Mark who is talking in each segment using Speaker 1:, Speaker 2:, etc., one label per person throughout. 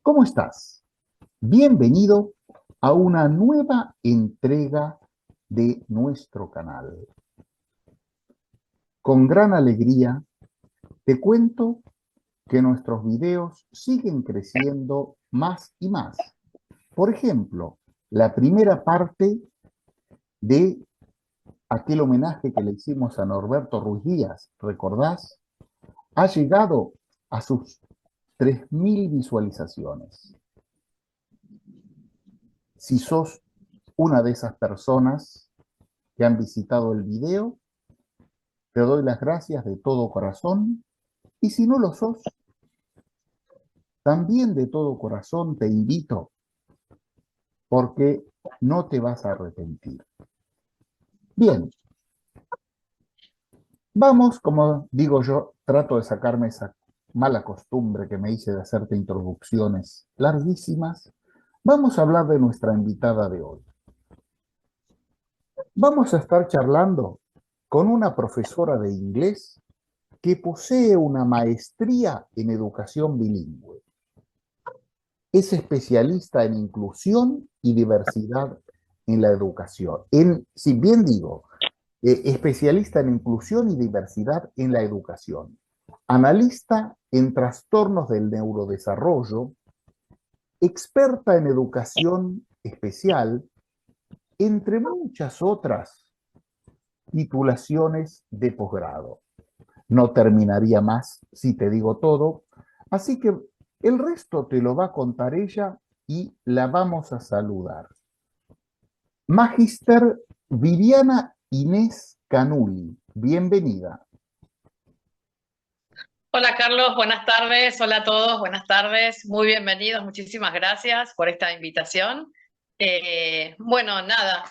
Speaker 1: ¿Cómo estás? Bienvenido a una nueva entrega de nuestro canal. Con gran alegría te cuento que nuestros videos siguen creciendo más y más. Por ejemplo, la primera parte de aquel homenaje que le hicimos a Norberto Ruiz Díaz, ¿recordás? Ha llegado a sus 3.000 visualizaciones. Si sos una de esas personas que han visitado el video, te doy las gracias de todo corazón, y si no lo sos, también de todo corazón te invito, porque no te vas a arrepentir. Bien, vamos, como digo yo, trato de sacarme esa mala costumbre que me hice de hacerte introducciones larguísimas. Vamos a hablar de nuestra invitada de hoy. Vamos a estar charlando con una profesora de inglés que posee una maestría en educación bilingüe. Es especialista en inclusión y diversidad en la educación. Si bien digo, especialista en inclusión y diversidad en la educación. Analista en trastornos del neurodesarrollo, experta en educación especial, entre muchas otras titulaciones de posgrado. No terminaría más si te digo todo, así que el resto te lo va a contar ella y la vamos a saludar. Magister Viviana Inés Canuli, bienvenida.
Speaker 2: Hola Carlos, buenas tardes. Hola a todos, buenas tardes. Muy bienvenidos, muchísimas gracias por esta invitación. Bueno, nada,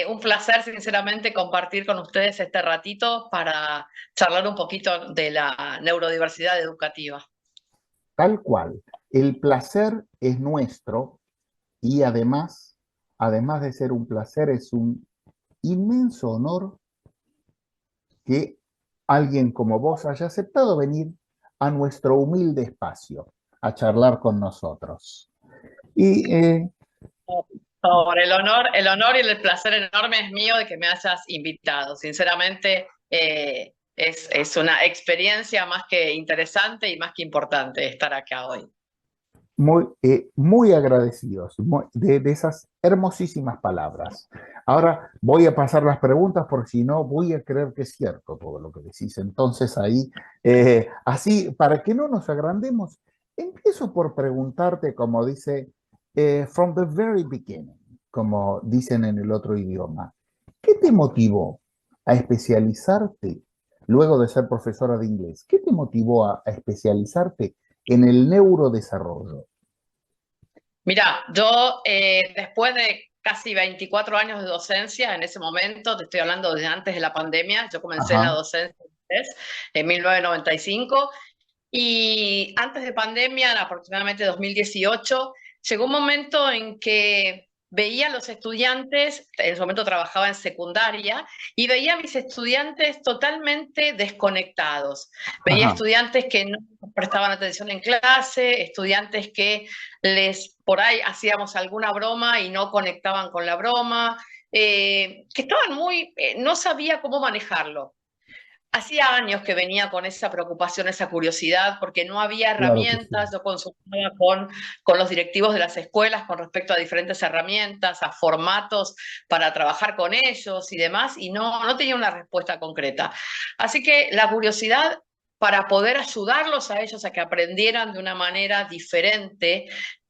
Speaker 2: un placer sinceramente compartir con ustedes este ratito para charlar un poquito de la neurodiversidad educativa.
Speaker 1: Tal cual, el placer es nuestro y además de ser un placer, es un inmenso honor que alguien como vos haya aceptado venir a nuestro humilde espacio a charlar con nosotros. Y
Speaker 2: Por el honor y el placer enorme es mío de que me hayas invitado. Sinceramente, es una experiencia más que interesante y más que importante estar acá hoy.
Speaker 1: muy agradecidos de esas hermosísimas palabras. Ahora voy a pasar las preguntas porque si no voy a creer que es cierto todo lo que decís. Entonces ahí, así, para que no nos agrandemos, empiezo por preguntarte, como dice, from the very beginning, como dicen en el otro idioma, ¿qué te motivó a especializarte luego de ser profesora de inglés? ¿Qué te motivó a especializarte en el neurodesarrollo?
Speaker 2: Mira, yo después de casi 24 años de docencia, en ese momento, te estoy hablando de antes de la pandemia, yo comencé en la
Speaker 1: Ajá.
Speaker 2: docencia en 1995 y antes de pandemia, en aproximadamente 2018, llegó un momento en que veía a los estudiantes, en ese momento trabajaba en secundaria, y veía a mis estudiantes totalmente desconectados. Veía
Speaker 1: Ajá.
Speaker 2: estudiantes que no prestaban atención en clase, estudiantes que por ahí hacíamos alguna broma y no conectaban con la broma, que estaban no sabía cómo manejarlo. Hacía años que venía con esa preocupación, esa curiosidad, porque no había
Speaker 1: Claro que sí.
Speaker 2: herramientas. Yo consultaba con los directivos de las escuelas con respecto a diferentes herramientas, a formatos para trabajar con ellos y demás, y no tenía una respuesta concreta. Así que la curiosidad para poder ayudarlos a ellos a que aprendieran de una manera diferente.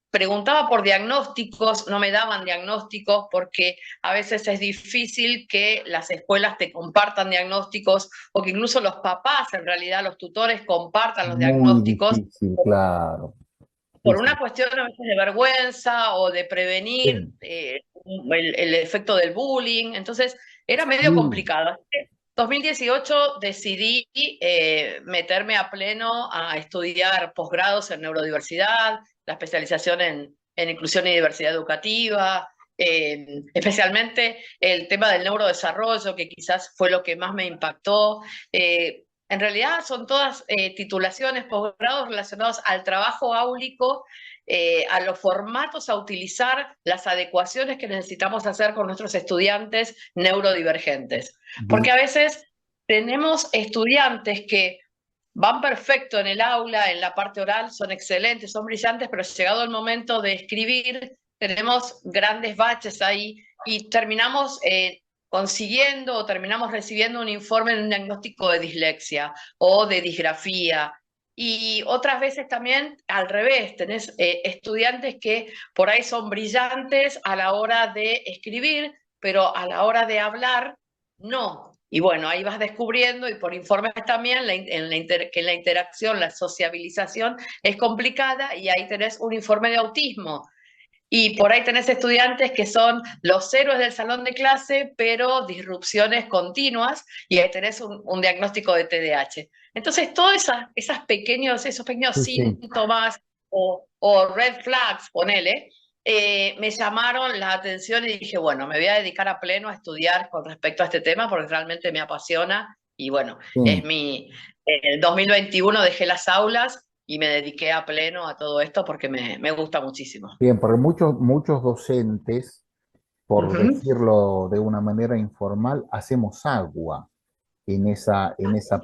Speaker 2: Preguntaba por diagnósticos, no me daban diagnósticos porque a veces es difícil que las escuelas te compartan diagnósticos o que incluso los papás, en realidad los tutores, compartan los
Speaker 1: Muy
Speaker 2: diagnósticos
Speaker 1: difícil, claro. Sí,
Speaker 2: por una
Speaker 1: sí.
Speaker 2: cuestión a veces de vergüenza o de prevenir
Speaker 1: Sí,
Speaker 2: el efecto del bullying. Entonces era medio
Speaker 1: sí,
Speaker 2: complicado. Así que 2018 decidí meterme a pleno a estudiar posgrados en neurodiversidad, la especialización en inclusión y diversidad educativa, especialmente el tema del neurodesarrollo, que quizás fue lo que más me impactó. En realidad son todas titulaciones, posgrados relacionados al trabajo áulico, a los formatos a utilizar, las adecuaciones que necesitamos hacer con nuestros estudiantes neurodivergentes. Porque
Speaker 1: Bien,
Speaker 2: a veces tenemos estudiantes que van perfecto en el aula, en la parte oral, son excelentes, son brillantes, pero llegado el momento de escribir, tenemos grandes baches ahí y terminamos consiguiendo o terminamos recibiendo un informe de un diagnóstico de dislexia o de disgrafía. Y otras veces también al revés, tenés estudiantes que por ahí son brillantes a la hora de escribir, pero a la hora de hablar, no. Y bueno, ahí vas descubriendo, y por informes también, que la interacción, la sociabilización es complicada, y ahí tenés un informe de autismo. Y por ahí tenés estudiantes que son los héroes del salón de clase, pero disrupciones continuas, y ahí tenés un diagnóstico de TDAH. Entonces, todos esos pequeños
Speaker 1: sí, sí.
Speaker 2: síntomas o red flags, ponele, me llamaron la atención y dije, bueno, me voy a dedicar a pleno a estudiar con respecto a este tema porque realmente me apasiona. Y bueno,
Speaker 1: Sí.
Speaker 2: en el 2021 dejé las aulas y me dediqué a pleno a todo esto porque me gusta muchísimo.
Speaker 1: Bien, porque muchos docentes, por
Speaker 2: Ujú.
Speaker 1: decirlo de una manera informal, hacemos agua en esa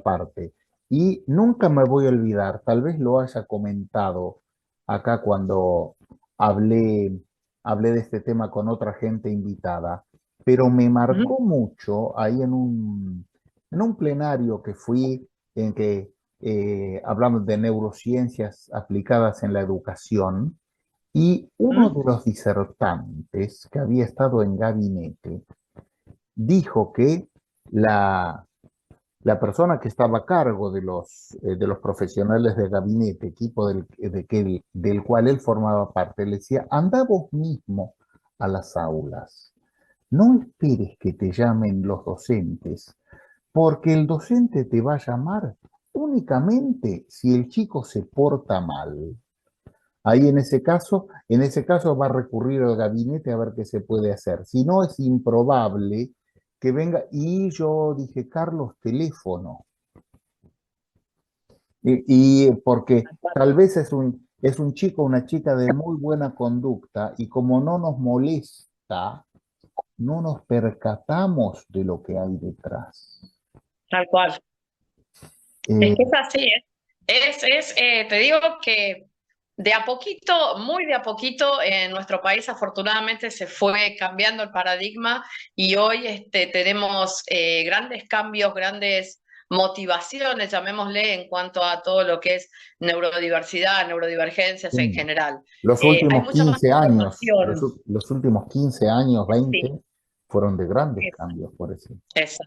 Speaker 1: parte. Y nunca me voy a olvidar, tal vez lo haya comentado acá cuando hablé, hablé de este tema con otra gente invitada, pero me
Speaker 2: Ujú.
Speaker 1: marcó mucho ahí en un plenario que fui, en que hablamos de neurociencias aplicadas en la educación, y uno
Speaker 2: Ujú.
Speaker 1: de los disertantes que había estado en gabinete dijo que la, la persona que estaba a cargo de los profesionales de gabinete, equipo del cual él formaba parte, le decía, anda vos mismo a las aulas, no esperes que te llamen los docentes, porque el docente te va a llamar únicamente si el chico se porta mal. Ahí en ese caso va a recurrir al gabinete a ver qué se puede hacer. Si no, es improbable que venga. Y yo dije, Carlos, teléfono. Y porque tal vez es un chico o una chica de muy buena conducta y como no nos molesta, no nos percatamos de lo que hay detrás.
Speaker 2: Tal cual. Es
Speaker 1: Eh,
Speaker 2: que es así, ¿eh? Te digo que de a poquito, muy de a poquito, en nuestro país afortunadamente se fue cambiando el paradigma, y hoy tenemos grandes cambios, grandes motivaciones, llamémosle, en cuanto a todo lo que es neurodiversidad, neurodivergencias en general.
Speaker 1: los
Speaker 2: Hay
Speaker 1: últimos
Speaker 2: mucha más
Speaker 1: 15 años,
Speaker 2: información.
Speaker 1: los últimos 15 años,
Speaker 2: Sí,
Speaker 1: 20 fueron de grandes
Speaker 2: es-
Speaker 1: cambios, por eso.
Speaker 2: es-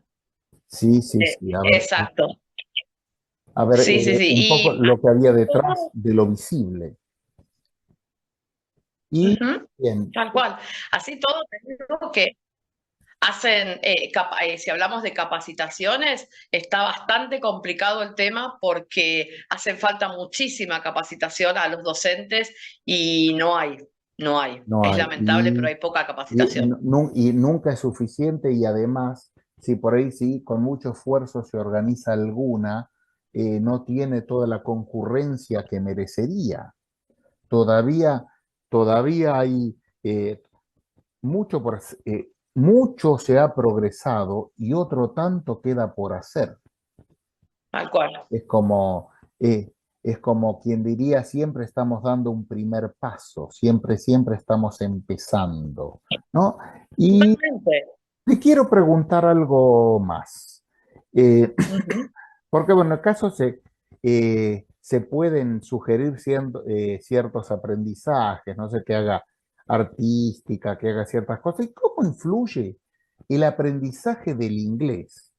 Speaker 1: Sí, sí, sí.
Speaker 2: exacto.
Speaker 1: A ver,
Speaker 2: Sí, sí, sí.
Speaker 1: un poco
Speaker 2: Y
Speaker 1: lo que había detrás
Speaker 2: todo,
Speaker 1: de lo visible. Y
Speaker 2: ujú,
Speaker 1: bien,
Speaker 2: tal cual. Así todo, te digo que si hablamos de capacitaciones, está bastante complicado el tema porque hace falta muchísima capacitación a los docentes y no hay.
Speaker 1: no
Speaker 2: Es
Speaker 1: hay.
Speaker 2: lamentable, pero hay poca capacitación.
Speaker 1: Y nunca es suficiente y además, si por ahí sí, con mucho esfuerzo se organiza alguna, no tiene toda la concurrencia que merecería. Todavía, todavía hay mucho mucho se ha progresado y otro tanto queda por hacer.
Speaker 2: Tal cual.
Speaker 1: Es como, eh, es como quien diría, siempre estamos dando un primer paso, siempre estamos empezando, ¿no? Y
Speaker 2: Totalmente.
Speaker 1: te quiero preguntar algo más. Eh,
Speaker 2: Ujú.
Speaker 1: porque, bueno, en el caso se pueden sugerir ciertos aprendizajes, no sé, que haga artística, que haga ciertas cosas. ¿Y cómo influye el aprendizaje del inglés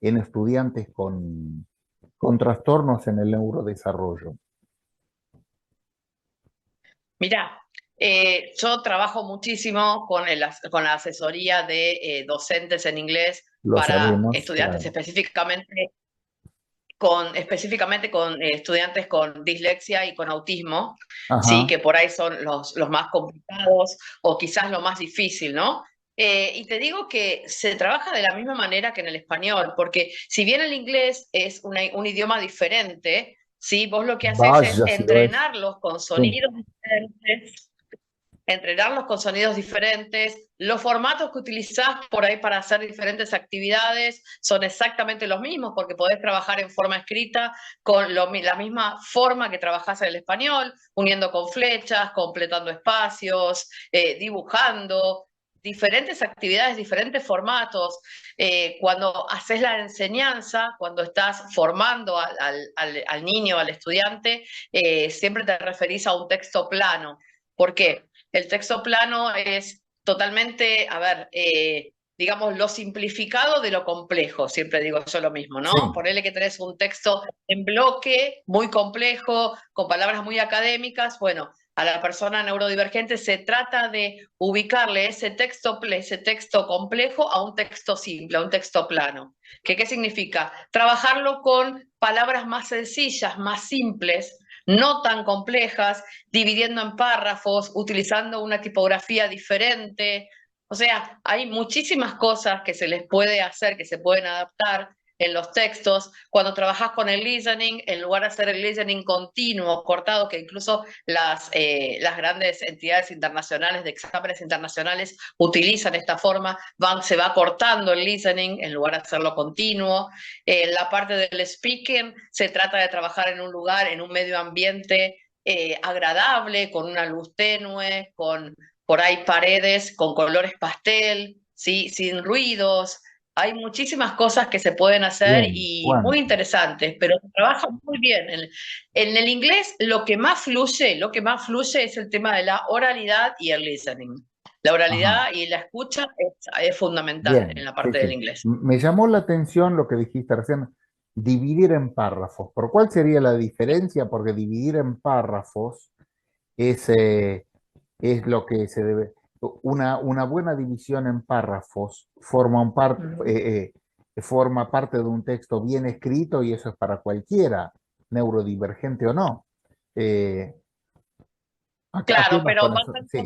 Speaker 1: en estudiantes con trastornos en el neurodesarrollo?
Speaker 2: Mirá, yo trabajo muchísimo con la asesoría de docentes en inglés
Speaker 1: Lo
Speaker 2: para
Speaker 1: sabemos,
Speaker 2: estudiantes
Speaker 1: claro.
Speaker 2: específicamente con estudiantes con dislexia y con autismo, sí,
Speaker 1: Ajá,
Speaker 2: que por ahí son los más complicados o quizás lo más difícil, ¿no? Y te digo que se trabaja de la misma manera que en el español, porque si bien el inglés es un idioma diferente, ¿sí? Vos lo que haces es
Speaker 1: Vaya si lo es.
Speaker 2: entrenarlos con
Speaker 1: Sí,
Speaker 2: sonidos diferentes, entrenarlos con sonidos diferentes. Los formatos que utilizás por ahí para hacer diferentes actividades son exactamente los mismos, porque podés trabajar en forma escrita con la misma forma que trabajás en el español, uniendo con flechas, completando espacios, dibujando. Diferentes actividades, diferentes formatos. Cuando haces la enseñanza, cuando estás formando al niño, al estudiante, siempre te referís a un texto plano. ¿Por qué? El texto plano es totalmente, a ver, digamos, lo simplificado de lo complejo, siempre digo yo lo mismo, ¿no?
Speaker 1: sí,
Speaker 2: Ponele que tenés un texto en bloque, muy complejo, con palabras muy académicas, bueno, a la persona neurodivergente se trata de ubicarle ese texto complejo a un texto simple, a un texto plano. ¿Qué significa? Trabajarlo con palabras más sencillas, más simples, no tan complejas, dividiendo en párrafos, utilizando una tipografía diferente. O sea, hay muchísimas cosas que se les puede hacer, que se pueden adaptar en los textos. Cuando trabajas con el listening, en lugar de hacer el listening continuo, cortado, que incluso las grandes entidades internacionales de exámenes internacionales utilizan esta forma, se va cortando el listening en lugar de hacerlo continuo. La parte del speaking se trata de trabajar en un lugar, en un medio ambiente agradable, con una luz tenue, con por ahí paredes con colores pastel, ¿sí? Sin ruidos. Hay muchísimas cosas que se pueden hacer
Speaker 1: bien,
Speaker 2: y muy
Speaker 1: Juan.
Speaker 2: interesantes, pero se trabaja muy bien. En el inglés lo que más fluye es el tema de la oralidad y el listening. La
Speaker 1: Ajá.
Speaker 2: oralidad y la escucha es fundamental en
Speaker 1: Bien,
Speaker 2: la
Speaker 1: sí,
Speaker 2: parte del
Speaker 1: sí.
Speaker 2: inglés.
Speaker 1: Me llamó la atención lo que dijiste recién, dividir en párrafos. ¿Por cuál sería la diferencia? Porque dividir en párrafos es, es lo que se debe. Una buena división en párrafos
Speaker 2: Ujú.
Speaker 1: forma parte de un texto bien escrito y eso es para cualquiera, neurodivergente o no. Eh, ¿a qué
Speaker 2: Claro,
Speaker 1: vas
Speaker 2: pero
Speaker 1: con eso? Sí,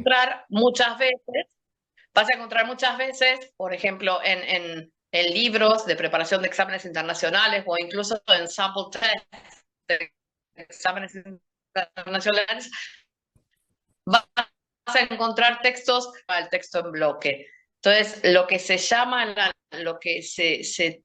Speaker 2: vas a encontrar muchas veces, por ejemplo, en libros de preparación de exámenes internacionales o incluso en sample tests de exámenes internacionales, vas a encontrar textos para el texto en bloque. Entonces, lo que se llama, lo que se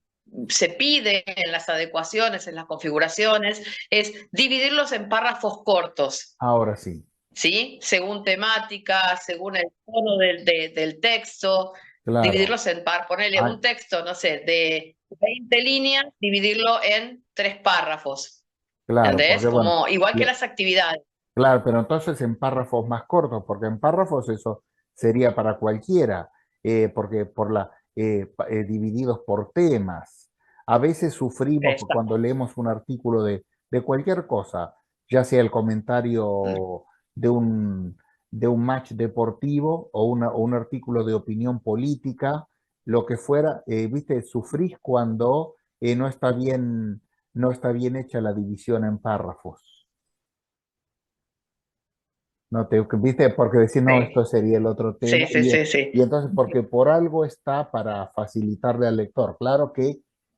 Speaker 2: pide en las adecuaciones, en las configuraciones, es dividirlos en párrafos cortos.
Speaker 1: ahora sí,
Speaker 2: ¿Sí? Según temática, según el tono del texto,
Speaker 1: claro.
Speaker 2: dividirlos en par, ponerle
Speaker 1: Ah,
Speaker 2: un texto, no sé, de 20 líneas, dividirlo en 3 párrafos,
Speaker 1: claro,
Speaker 2: ¿entendés?
Speaker 1: porque bueno.
Speaker 2: Como, igual que las actividades.
Speaker 1: Claro, pero entonces en párrafos más cortos, porque en párrafos eso sería para cualquiera, porque divididos por temas. A veces sufrimos
Speaker 2: Exacto.
Speaker 1: cuando leemos un artículo de cualquier cosa, ya sea el comentario de de un match deportivo o un artículo de opinión política, lo que fuera, viste, sufrís cuando no está bien hecha la división en párrafos. No te, viste, porque decir, no, esto
Speaker 2: Sí,
Speaker 1: sería el otro tema,
Speaker 2: sí, sí, sí, sí.
Speaker 1: y entonces, porque por algo está para facilitarle al lector. Claro que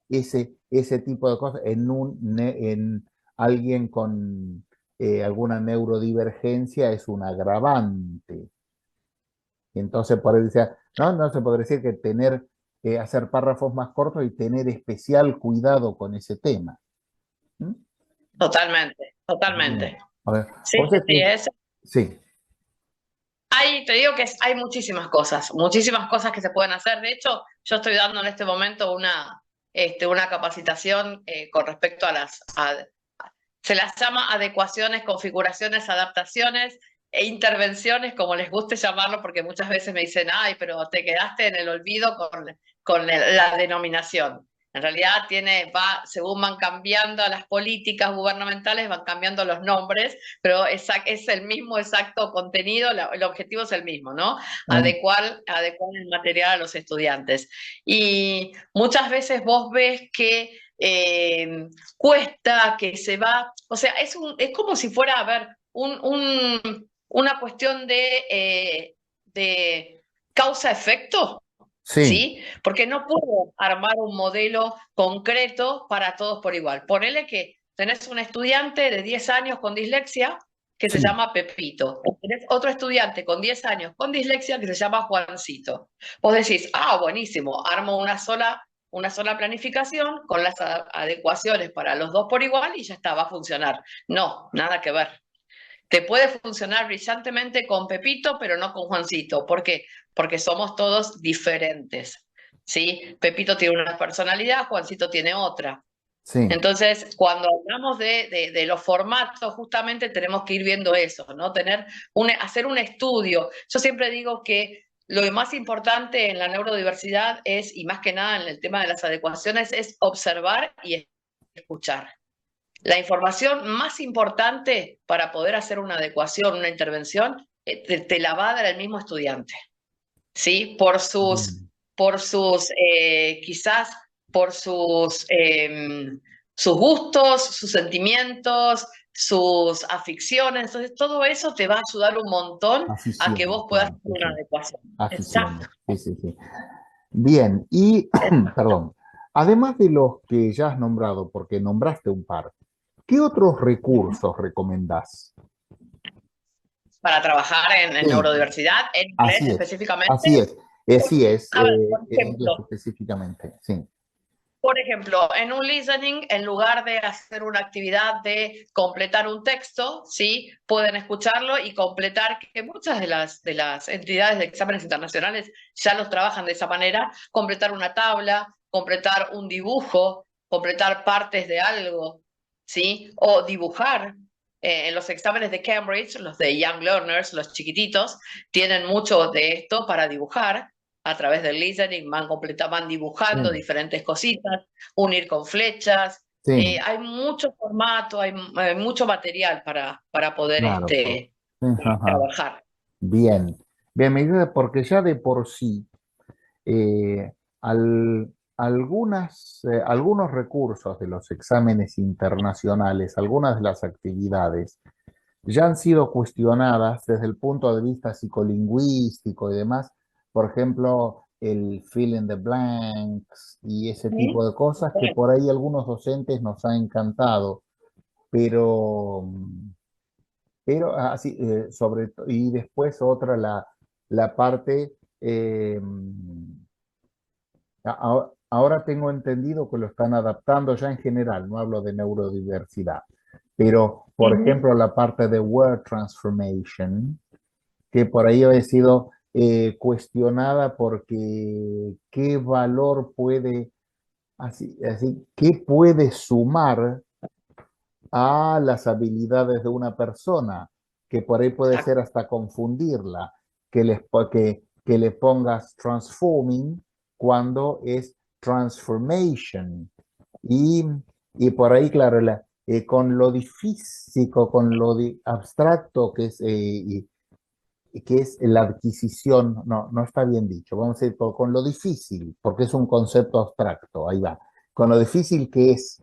Speaker 1: ese tipo de cosas en alguien con alguna neurodivergencia es un agravante. Y entonces, por eso decía, no, no se podría decir que hacer párrafos más cortos y tener especial cuidado con ese tema. ¿Mm?
Speaker 2: Totalmente,
Speaker 1: Bien.
Speaker 2: totalmente.
Speaker 1: A ver,
Speaker 2: Sí,
Speaker 1: vos
Speaker 2: sí,
Speaker 1: sabés
Speaker 2: sí,
Speaker 1: que, sí,
Speaker 2: te digo que hay muchísimas cosas que se pueden hacer. De hecho, yo estoy dando en este momento una capacitación con respecto se las llama adecuaciones, configuraciones, adaptaciones e intervenciones, como les guste llamarlo, porque muchas veces me dicen, ay, pero te quedaste en el olvido con la denominación. En realidad según van cambiando las políticas gubernamentales, van cambiando los nombres, pero es el mismo exacto contenido, el objetivo es el mismo, ¿no?
Speaker 1: en-
Speaker 2: Adecuar el material a los estudiantes. Y muchas veces vos ves que cuesta, que se va, o sea, es como si fuera, a ver, una cuestión de causa-efecto,
Speaker 1: Sí,
Speaker 2: ¿sí? Porque no puedo armar un modelo concreto para todos por igual. Ponele que tenés un estudiante de 10 años con dislexia que se
Speaker 1: sí,
Speaker 2: llama Pepito. O tenés otro estudiante con 10 años con dislexia que se llama Juancito. Vos decís, ah, buenísimo, armo una sola planificación con las adecuaciones para los dos por igual y ya está, va a funcionar. No, nada que ver. Te puede funcionar brillantemente con Pepito, pero no con Juancito. ¿Por qué? Porque somos todos diferentes, ¿sí? Pepito tiene una personalidad, Juancito tiene otra.
Speaker 1: sí.
Speaker 2: Entonces, cuando hablamos de los formatos, justamente tenemos que ir viendo eso, ¿no? Hacer un estudio. Yo siempre digo que lo más importante en la neurodiversidad es, y más que nada en el tema de las adecuaciones, es observar y escuchar. La información más importante para poder hacer una adecuación, una intervención, te la va a dar el mismo estudiante, ¿sí?
Speaker 1: Bien.
Speaker 2: Quizás por sus gustos, sus sentimientos, sus aficciones. Entonces, todo eso te va a ayudar un montón a que
Speaker 1: Aficiones,
Speaker 2: vos puedas
Speaker 1: claro,
Speaker 2: hacer
Speaker 1: sí,
Speaker 2: una
Speaker 1: sí.
Speaker 2: adecuación.
Speaker 1: Aficiones,
Speaker 2: Exacto.
Speaker 1: sí, sí, sí. Bien, y perdón, además de los que ya has nombrado, porque nombraste un par, ¿qué otros recursos recomendás?
Speaker 2: Para trabajar en
Speaker 1: Sí,
Speaker 2: neurodiversidad, en inglés
Speaker 1: así es,
Speaker 2: específicamente.
Speaker 1: así es, así es,
Speaker 2: A ver, por
Speaker 1: en inglés
Speaker 2: ejemplo,
Speaker 1: específicamente, sí,
Speaker 2: Por ejemplo, en un listening, en lugar de hacer una actividad de completar un texto, ¿sí? Pueden escucharlo y completar, que muchas de las entidades de exámenes internacionales ya los trabajan de esa manera, completar una tabla, completar un dibujo, completar partes de algo, ¿sí? O dibujar. En los exámenes de Cambridge, los de Young Learners, los chiquititos, tienen mucho de esto para dibujar a través del listening, van dibujando
Speaker 1: sí,
Speaker 2: diferentes cositas, unir con flechas.
Speaker 1: sí,
Speaker 2: Hay mucho formato, hay mucho material para poder
Speaker 1: claro, sí, ajá.
Speaker 2: trabajar.
Speaker 1: Bien, bien, me ayuda porque ya de por sí eh, algunos recursos de los exámenes internacionales, algunas de las actividades, ya han sido cuestionadas desde el punto de vista psicolingüístico y demás. Por ejemplo, el fill in the blanks y ese tipo
Speaker 2: ¿Sí?
Speaker 1: de cosas que por ahí algunos docentes nos ha encantado, pero, pero así, y después otra, la parte... ahora tengo entendido que lo están adaptando ya en general, no hablo de neurodiversidad, pero por
Speaker 2: Ujú.
Speaker 1: ejemplo la parte de word transformation, que por ahí ha sido cuestionada porque qué valor puede, qué puede sumar a las habilidades de una persona, que por ahí puede ser
Speaker 2: Exacto.
Speaker 1: hasta confundirla, que le pongas transforming cuando es transformation. Y, y por ahí, claro, con lo físico, con lo abstracto que es la adquisición, no, no está bien dicho, vamos a ir con lo difícil, porque es un concepto abstracto, ahí va, con lo difícil que es,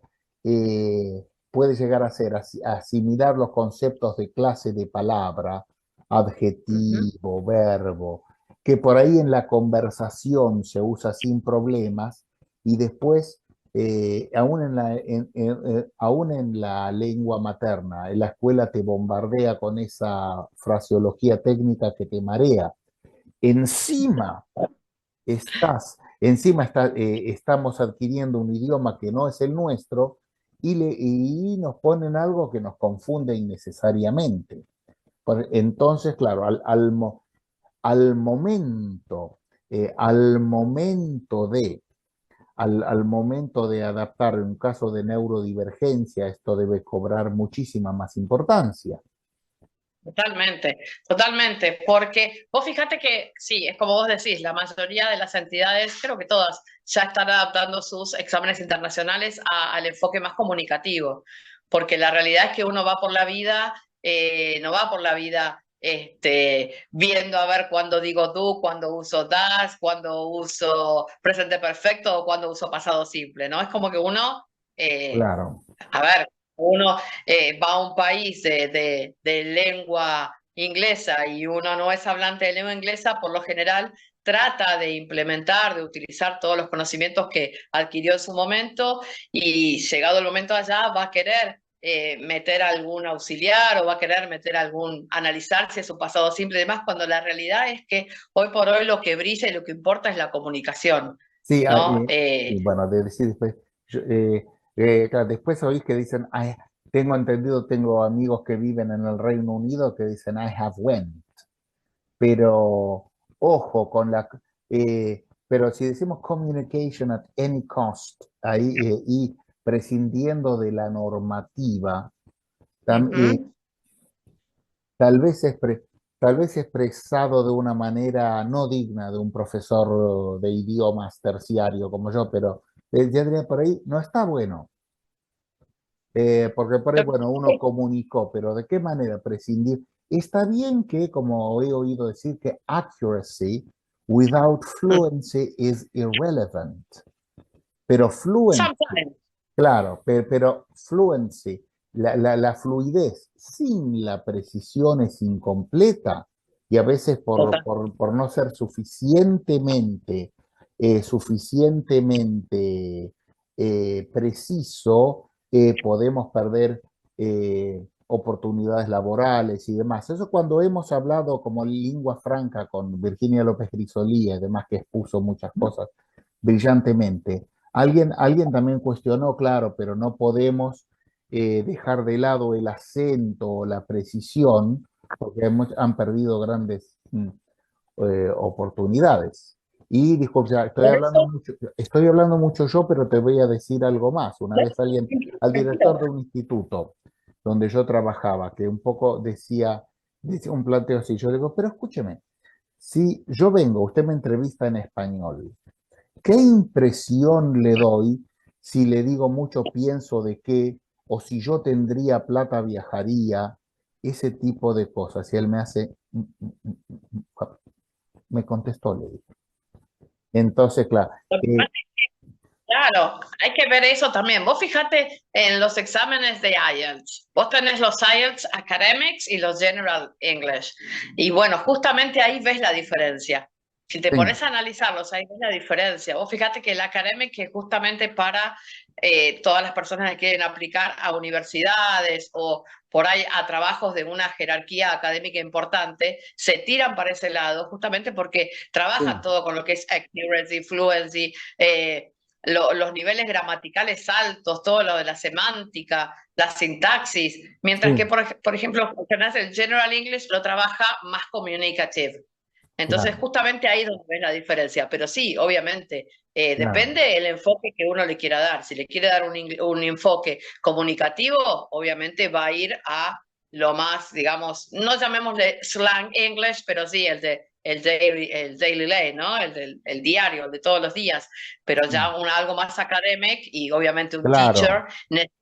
Speaker 1: puede llegar a ser asimilar los conceptos de clase de palabra,
Speaker 2: Ujú.
Speaker 1: adjetivo, verbo, que por ahí en la conversación se usa sin problemas y después, aún en la lengua materna, en la escuela te bombardea con esa fraseología técnica que te marea. Encima estamos adquiriendo un idioma que no es el nuestro y nos ponen algo que nos confunde innecesariamente. Entonces, claro, al momento, al momento de al momento de adaptar en un caso de neurodivergencia, esto debe cobrar muchísima más importancia.
Speaker 2: Totalmente, totalmente, porque vos fíjate que sí, es como vos decís, la mayoría de las entidades, creo que todas, ya están adaptando sus exámenes internacionales al enfoque más comunicativo, porque la realidad es que uno va por la vida, no va por la vida viendo a ver cuándo digo tú, cuándo uso das, cuándo uso presente perfecto o cuándo uso pasado simple, ¿no? Es como que uno, eh,
Speaker 1: Claro,
Speaker 2: a ver, uno va a un país de lengua inglesa y uno no es hablante de lengua inglesa, por lo general trata de implementar, de utilizar todos los conocimientos que adquirió en su momento y llegado el momento allá va a querer meter algún auxiliar o va a querer meter analizar si es su pasado simple y demás, cuando la realidad es que hoy por hoy lo que brilla y lo que importa es la comunicación,
Speaker 1: Sí,
Speaker 2: ¿no?
Speaker 1: y bueno, de decir después, claro, después oís que dicen, "Ay, tengo entendido, tengo amigos que viven en el Reino Unido que dicen, I have went, pero ojo con pero si decimos communication at any cost, ahí, y prescindiendo de la normativa, tam- eh,
Speaker 2: Ujú.
Speaker 1: tal vez tal vez expresado de una manera no digna de un profesor de idiomas terciario como yo, pero ya diría por ahí, no está bueno. Porque por ahí,
Speaker 2: Lo que
Speaker 1: bueno, uno comunicó, pero ¿de qué manera prescindir? Está bien que, como he oído decir, que accuracy without fluency is irrelevant, pero fluency,
Speaker 2: Sometimes.
Speaker 1: claro, pero fluency, la fluidez sin la precisión es incompleta y a veces
Speaker 2: Total.
Speaker 1: por no ser suficientemente preciso, podemos perder oportunidades laborales y demás. Eso cuando hemos hablado como lingua franca con Virginia López Grisolía y demás, que expuso muchas cosas brillantemente. Alguien también cuestionó, claro, pero no podemos dejar de lado el acento o la precisión, porque han perdido grandes oportunidades. Y dijo, ya,
Speaker 2: Por eso,
Speaker 1: estoy hablando mucho yo, pero te voy a decir algo más. Una vez al director de un instituto donde yo trabajaba, que un poco decía un planteo así, yo digo, pero escúcheme, si yo vengo, usted me entrevista en español, ¿qué impresión le doy si le digo mucho pienso de qué, o si yo tendría plata viajaría, ese tipo de cosas? Y él me hace, me contestó, le dije. Entonces, claro,
Speaker 2: lo que pasa claro, hay que ver eso también. Vos fíjate en los exámenes de IELTS. Vos tenés los IELTS Academics y los General English. Y bueno, justamente ahí ves la diferencia. Si te
Speaker 1: sí,
Speaker 2: pones a analizarlos, ahí ves la diferencia. Vos fíjate que el Academic es justamente para todas las personas que quieren aplicar a universidades o por ahí a trabajos de una jerarquía académica importante, se tiran para ese lado, justamente porque trabajan
Speaker 1: sí,
Speaker 2: todo con lo que es accuracy, fluency, los niveles gramaticales altos, todo lo de la semántica, la sintaxis, mientras que,
Speaker 1: sí,
Speaker 2: por ejemplo, el General English lo trabaja más communicative. Entonces,
Speaker 1: claro,
Speaker 2: justamente ahí es donde ves la diferencia. Pero sí, obviamente,
Speaker 1: claro,
Speaker 2: depende el enfoque que uno le quiera dar. Si le quiere dar un enfoque comunicativo, obviamente va a ir a lo más, digamos, no llamémosle slang English, pero sí el daily lay, ¿no? El diario, el de todos los días. Pero
Speaker 1: sí,
Speaker 2: ya algo más academic y obviamente un
Speaker 1: claro,
Speaker 2: teacher necesita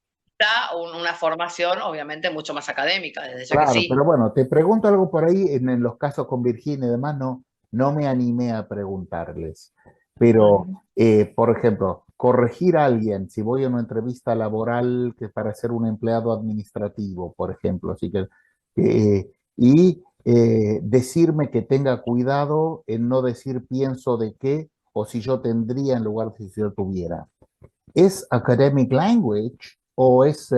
Speaker 2: una formación, obviamente, mucho más académica, desde ya que
Speaker 1: claro, pero
Speaker 2: sí.
Speaker 1: bueno, te pregunto algo por ahí, en los casos con Virginia y demás, no me animé a preguntarles, pero,
Speaker 2: Ujú.
Speaker 1: por ejemplo, corregir a alguien, si voy a una entrevista laboral que para ser un empleado administrativo, por ejemplo, así que, y decirme que tenga cuidado en no decir pienso de qué, o si yo tendría en lugar de si yo tuviera. ¿Es academic language o es...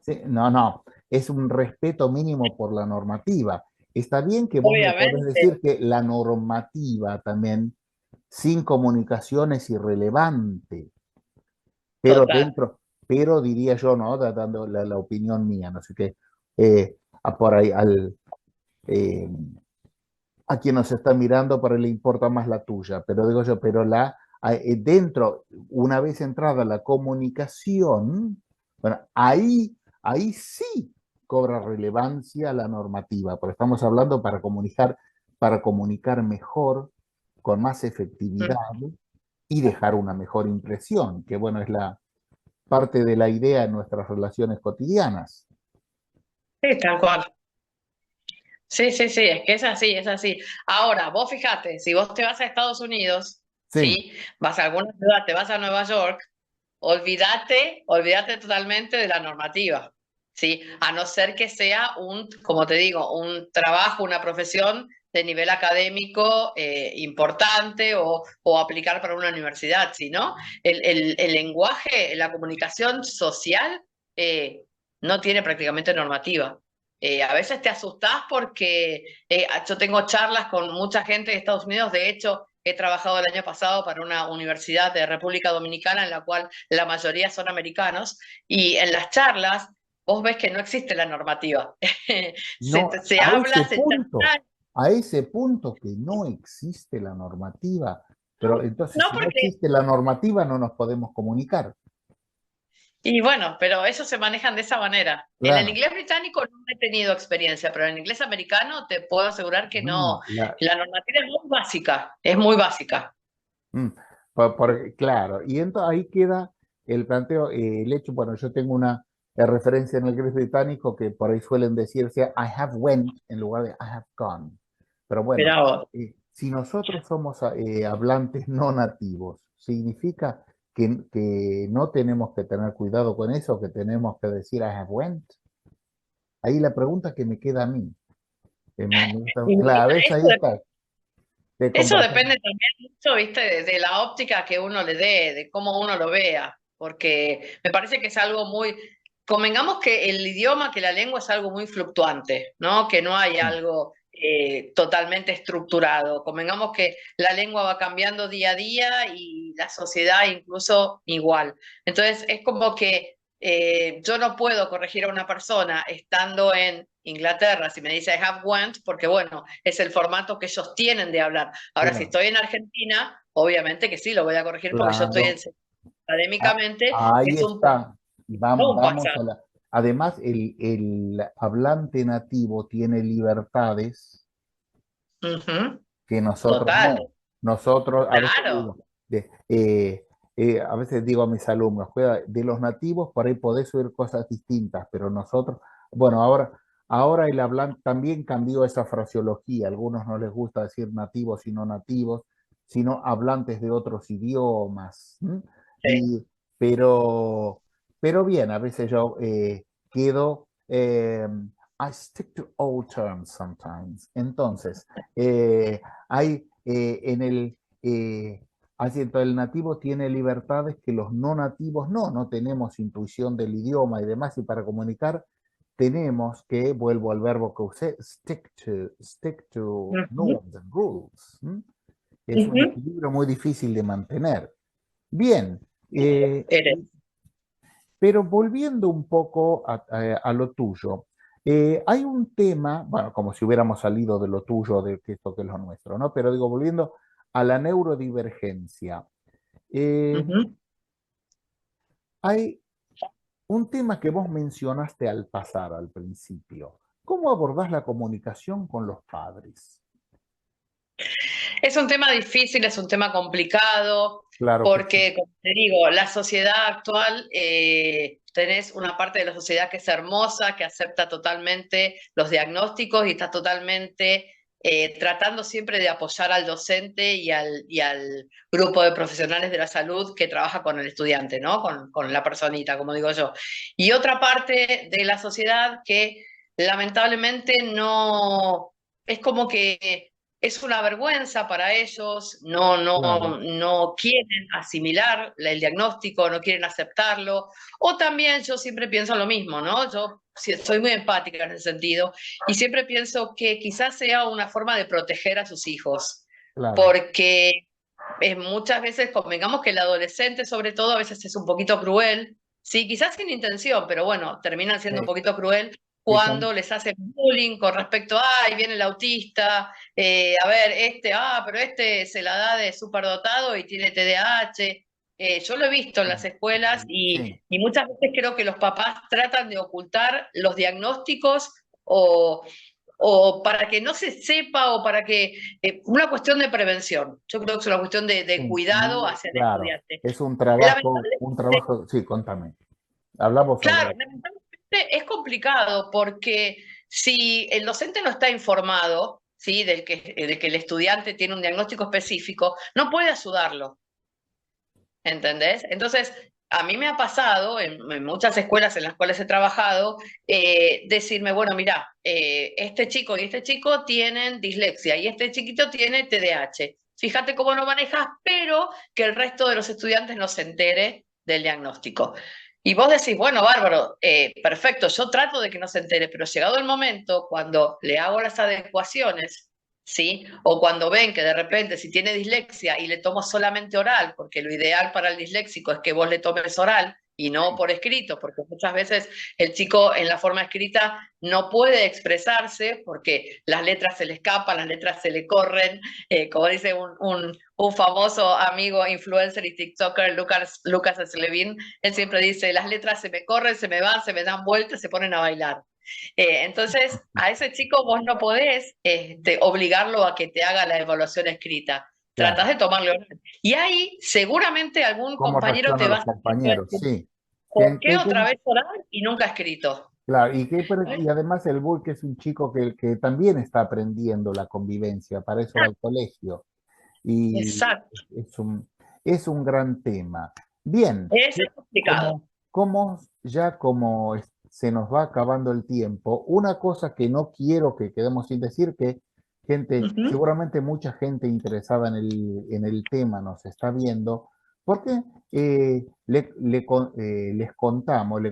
Speaker 1: sí, no, no, es un respeto mínimo por la normativa. Está bien que vos me podés
Speaker 2: Obviamente,
Speaker 1: decir que la normativa también sin comunicación es irrelevante, pero
Speaker 2: total.
Speaker 1: dentro, pero diría yo, ¿no? Dando la opinión mía, no sé qué, por ahí eh, a quien nos está mirando, por ahí le importa más la tuya, pero digo yo, pero dentro, una vez entrada la comunicación, bueno, ahí sí cobra relevancia la normativa, porque estamos hablando para comunicar mejor, con más efectividad
Speaker 2: Mm.
Speaker 1: y dejar una mejor impresión, que bueno, es la parte de la idea en nuestras relaciones cotidianas.
Speaker 2: Sí, tal cual. Sí, sí, sí, es que es así, es así. Ahora, vos fíjate, si vos te vas a Estados Unidos,
Speaker 1: Sí,
Speaker 2: ¿sí? Vas a alguna ciudad, te vas a Nueva York, olvídate totalmente de la normativa, ¿sí? A no ser que sea como te digo, un trabajo, una profesión de nivel académico importante o aplicar para una universidad, sino el lenguaje, la comunicación social no tiene prácticamente normativa. A veces te asustás porque yo tengo charlas con mucha gente de Estados Unidos. De hecho, he trabajado el año pasado para una universidad de República Dominicana en la cual la mayoría son americanos, y en las charlas vos ves que no existe la normativa.
Speaker 1: No,
Speaker 2: Se habla, se charla.
Speaker 1: a ese punto que no existe la normativa, pero entonces
Speaker 2: No,
Speaker 1: si no
Speaker 2: porque,
Speaker 1: existe la normativa no nos podemos comunicar.
Speaker 2: y bueno, pero ellos se manejan de esa manera. En el
Speaker 1: Claro,
Speaker 2: inglés británico no he tenido experiencia, pero en el inglés americano te puedo asegurar que no.
Speaker 1: no,
Speaker 2: La normativa es muy básica, es muy básica.
Speaker 1: mm, claro, y entonces ahí queda el planteo, el hecho, bueno, yo tengo una referencia en el inglés británico que por ahí suelen decirse I have went en lugar de I have gone. Pero bueno,
Speaker 2: Mirá vos.
Speaker 1: si nosotros somos hablantes no nativos, significa que no tenemos que tener cuidado con eso, que tenemos que decir I have went. Ahí la pregunta que me queda a mí.
Speaker 2: Y
Speaker 1: Claro, ves, ahí está. De
Speaker 2: eso
Speaker 1: conversar.
Speaker 2: depende también mucho, viste, de la óptica que uno le dé, de cómo uno lo vea, porque me parece que es algo muy, convengamos que el idioma, que la lengua es algo muy fluctuante, ¿no? Que no hay algo totalmente estructurado. Convengamos que la lengua va cambiando día a día y la sociedad incluso igual. Entonces es como que yo no puedo corregir a una persona estando en Inglaterra si me dice I have went, porque bueno, es el formato que ellos tienen de hablar. Ahora, si
Speaker 1: Claro,
Speaker 2: estoy en Argentina, obviamente que sí, lo voy a corregir porque yo estoy
Speaker 1: claro. Ah,
Speaker 2: académicamente,
Speaker 1: ahí
Speaker 2: es
Speaker 1: está.
Speaker 2: no un
Speaker 1: Vamos
Speaker 2: pasar.
Speaker 1: a la. Además, el hablante nativo tiene libertades
Speaker 2: Ujú.
Speaker 1: que nosotros
Speaker 2: Total,
Speaker 1: no. Nosotros, a veces
Speaker 2: claro.
Speaker 1: digo, a veces digo a mis alumnos, "Cuida, de los nativos por ahí podés oír cosas distintas, pero nosotros, bueno, ahora el hablante también cambió esa fraseología. A algunos no les gusta decir nativos y no nativos, sino hablantes de otros idiomas. ¿M?
Speaker 2: Sí.
Speaker 1: Y, pero, pero bien, a veces yo quedo, I stick to old terms sometimes. Entonces, hay en así, entonces el nativo tiene libertades que los no nativos no tenemos intuición del idioma y demás, y para comunicar tenemos que, vuelvo al verbo que usé, stick to
Speaker 2: Ujú.
Speaker 1: norms and rules. ¿M? Es un
Speaker 2: Ujú.
Speaker 1: equilibrio muy difícil de mantener. Bien,
Speaker 2: Eres.
Speaker 1: pero volviendo un poco a lo tuyo, hay un tema, bueno, como si hubiéramos salido de lo tuyo, de que esto que es lo nuestro, ¿no? Pero digo, volviendo a la neurodivergencia, eh,
Speaker 2: Ujú.
Speaker 1: hay un tema que vos mencionaste al pasar, al principio. ¿Cómo abordás la comunicación con los padres?
Speaker 2: Es un tema difícil, es un tema complicado,
Speaker 1: Claro que sí.
Speaker 2: porque, como te digo, la sociedad actual, tenés una parte de la sociedad que es hermosa, que acepta totalmente los diagnósticos y está totalmente tratando siempre de apoyar al docente y al grupo de profesionales de la salud que trabaja con el estudiante, ¿no? Con la personita, como digo yo. Y otra parte de la sociedad que lamentablemente no, es como que es una vergüenza para ellos,
Speaker 1: Claro,
Speaker 2: no quieren asimilar el diagnóstico, no quieren aceptarlo. O también yo siempre pienso lo mismo, ¿no? Yo soy muy empática en ese sentido y siempre pienso que quizás sea una forma de proteger a sus hijos,
Speaker 1: claro.
Speaker 2: porque muchas veces, convengamos que el adolescente sobre todo a veces es un poquito cruel, sí, quizás sin intención, pero bueno, terminan siendo un
Speaker 1: Eh,
Speaker 2: poquito cruel
Speaker 1: te
Speaker 2: cuando
Speaker 1: com-
Speaker 2: les hacen bullying con respecto a, ahí viene el autista, a ver, pero este se la da de superdotado y tiene TDAH. Yo lo he visto en las escuelas
Speaker 1: sí.
Speaker 2: y muchas veces creo que los papás tratan de ocultar los diagnósticos o, o para que no se sepa o para que, una cuestión de prevención. Yo creo que es una cuestión de
Speaker 1: Sí,
Speaker 2: cuidado hacia el
Speaker 1: claro,
Speaker 2: estudiante.
Speaker 1: es
Speaker 2: Lamentablemente,
Speaker 1: un trabajo, sí, contame. Hablamos sobre
Speaker 2: claro,
Speaker 1: eso.
Speaker 2: lamentablemente es complicado porque si el docente no está informado, ¿sí? De que el estudiante tiene un diagnóstico específico, no puede ayudarlo. ¿Entendés? Entonces, a mí me ha pasado en muchas escuelas en las cuales he trabajado, decirme, bueno, mira, este chico y este chico tienen dislexia y este chiquito tiene TDAH. Fíjate cómo lo manejas, pero que el resto de los estudiantes no se entere del diagnóstico. Y vos decís, bueno, bárbaro, perfecto, yo trato de que no se entere, pero llegado el momento, cuando le hago las adecuaciones, ¿sí? O cuando ven que de repente si tiene dislexia y le tomo solamente oral, porque lo ideal para el disléxico es que vos le tomes oral y no por escrito, porque muchas veces el chico en la forma escrita no puede expresarse porque las letras se le escapan, las letras se le corren, como dice un famoso amigo influencer y TikToker, Lucas Slevin, él siempre dice, las letras se me corren, se me van, se me dan vueltas, se ponen a bailar. Entonces, a ese chico vos no podés obligarlo a que te haga la evaluación escrita. Tratás
Speaker 1: Claro.
Speaker 2: de tomarle oral. Y ahí seguramente algún
Speaker 1: ¿Cómo
Speaker 2: compañero te
Speaker 1: reaccionan
Speaker 2: va
Speaker 1: los
Speaker 2: a salir
Speaker 1: compañeros? Sí.
Speaker 2: ¿por qué otra vez oral y nunca escrito?
Speaker 1: Claro, y además el Bull, que es un chico que también está aprendiendo la convivencia, para eso va al colegio. Y
Speaker 2: Exacto.
Speaker 1: es es un gran tema. Bien,
Speaker 2: Es complicado.
Speaker 1: como se nos va acabando el tiempo, una cosa que no quiero que quedemos sin decir, que
Speaker 2: Ujú.
Speaker 1: seguramente mucha gente interesada en en el tema nos está viendo, porque le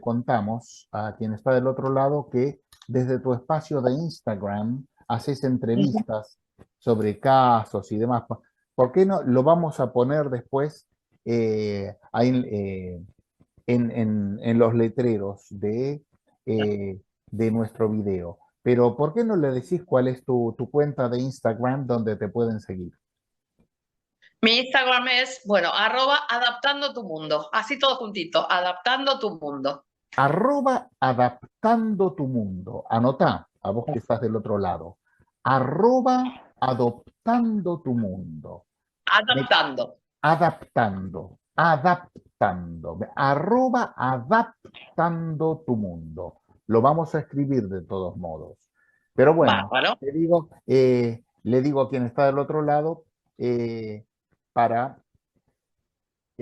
Speaker 1: contamos a quien está del otro lado que desde tu espacio de Instagram haces
Speaker 2: Ujú.
Speaker 1: entrevistas sobre casos y demás. ¿Por qué no lo vamos a poner después ahí, en los letreros de nuestro video? Pero ¿por qué no le decís cuál es tu cuenta de Instagram donde te pueden seguir?
Speaker 2: Mi Instagram es, bueno, @adaptando tu mundo. Así todo juntito, adaptando tu mundo.
Speaker 1: @adaptando tu mundo. Anotá, a vos que estás del otro lado. @adoptando tu mundo. Me-
Speaker 2: Adaptando.
Speaker 1: adaptando, @adaptando tu mundo. Lo vamos a escribir de todos modos. Pero bueno,
Speaker 2: Bárbaro.
Speaker 1: le digo a quien está del otro lado, para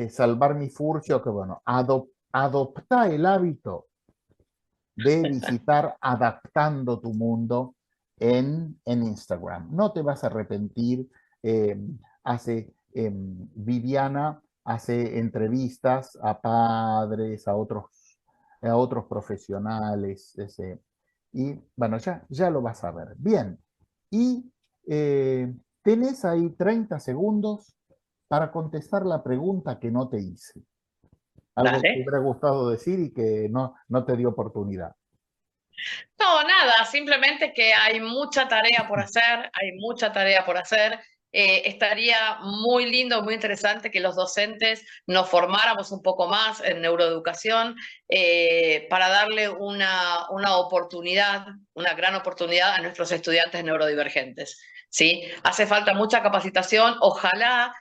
Speaker 1: salvar mi furcio, que bueno, adopta el hábito de visitar Adaptando tu Mundo en Instagram. No te vas a arrepentir. eh, Viviana hace entrevistas a padres, a otros profesionales. Y bueno, ya lo vas a ver. Bien. Y tenés ahí 30 segundos para contestar la pregunta que no te hice. Algo que te
Speaker 2: Dale.
Speaker 1: hubiera gustado decir y que no te dio oportunidad.
Speaker 2: No, nada, simplemente que hay mucha tarea por hacer, hay mucha tarea por hacer. Estaría muy lindo, muy interesante que los docentes nos formáramos un poco más en neuroeducación para darle una oportunidad, una gran oportunidad a nuestros estudiantes neurodivergentes. ¿Sí? Hace falta mucha capacitación, ojalá,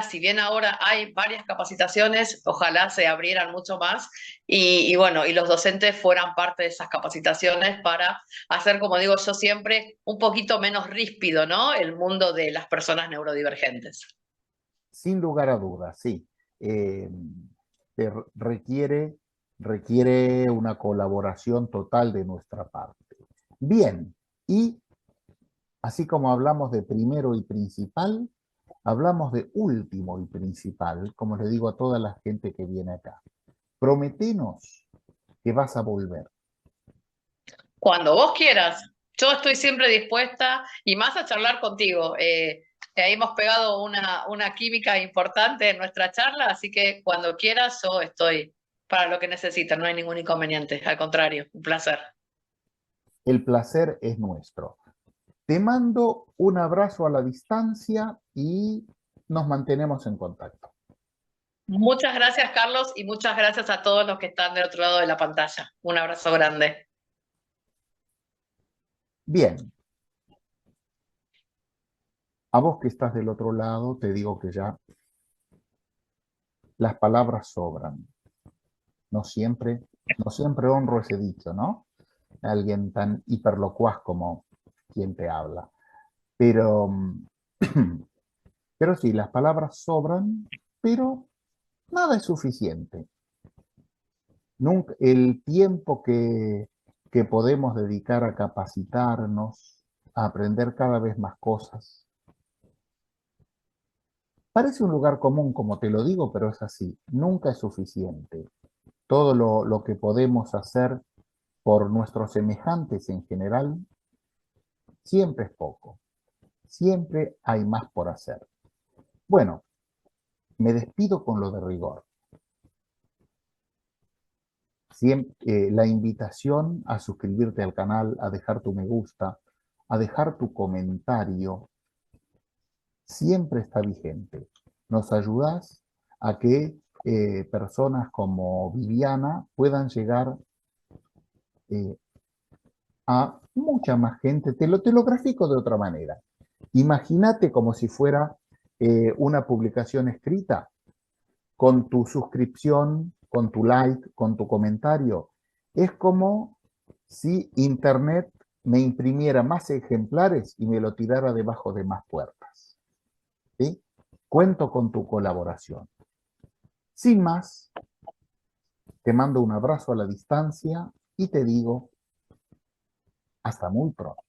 Speaker 2: si bien ahora hay varias capacitaciones, ojalá se abrieran mucho más y bueno, y los docentes fueran parte de esas capacitaciones para hacer, como digo yo siempre, un poquito menos ríspido, ¿no? El mundo de las personas neurodivergentes.
Speaker 1: Sin lugar a dudas, sí. Eh, requiere una colaboración total de nuestra parte. Bien, y así como hablamos de primero y principal, hablamos de último y principal, como le digo a toda la gente que viene acá. Prometenos que vas a volver.
Speaker 2: Cuando vos quieras, yo estoy siempre dispuesta y más a charlar contigo. Hemos pegado una química importante en nuestra charla, así que cuando quieras, yo estoy para lo que necesites, no hay ningún inconveniente, al contrario, un placer.
Speaker 1: El placer es nuestro. Te mando un abrazo a la distancia y nos mantenemos en contacto.
Speaker 2: Muchas gracias, Carlos, y muchas gracias a todos los que están del otro lado de la pantalla. Un abrazo grande.
Speaker 1: Bien, a vos que estás del otro lado, te digo que ya las palabras sobran. No siempre, no siempre honro ese dicho, ¿no? Alguien tan hiperlocuaz como quien te habla. Pero, pero sí, las palabras sobran, pero nada es suficiente. Nunca, el tiempo que podemos dedicar a capacitarnos, a aprender cada vez más cosas. Parece un lugar común, como te lo digo, pero es así. Nunca es suficiente. Todo lo que podemos hacer por nuestros semejantes en general, siempre es poco. Siempre hay más por hacer. Bueno, me despido con lo de rigor. La invitación a suscribirte al canal, a dejar tu me gusta, a dejar tu comentario, siempre está vigente. Nos ayudas a que personas como Viviana puedan llegar eh, a mucha más gente. Te lo grafico de otra manera. Imagínate como si fuera una publicación escrita con tu suscripción, con tu like, con tu comentario. Es como si Internet me imprimiera más ejemplares y me lo tirara debajo de más puertas. ¿Sí? Cuento con tu colaboración. Sin más, te mando un abrazo a la distancia y te digo hasta muy pronto.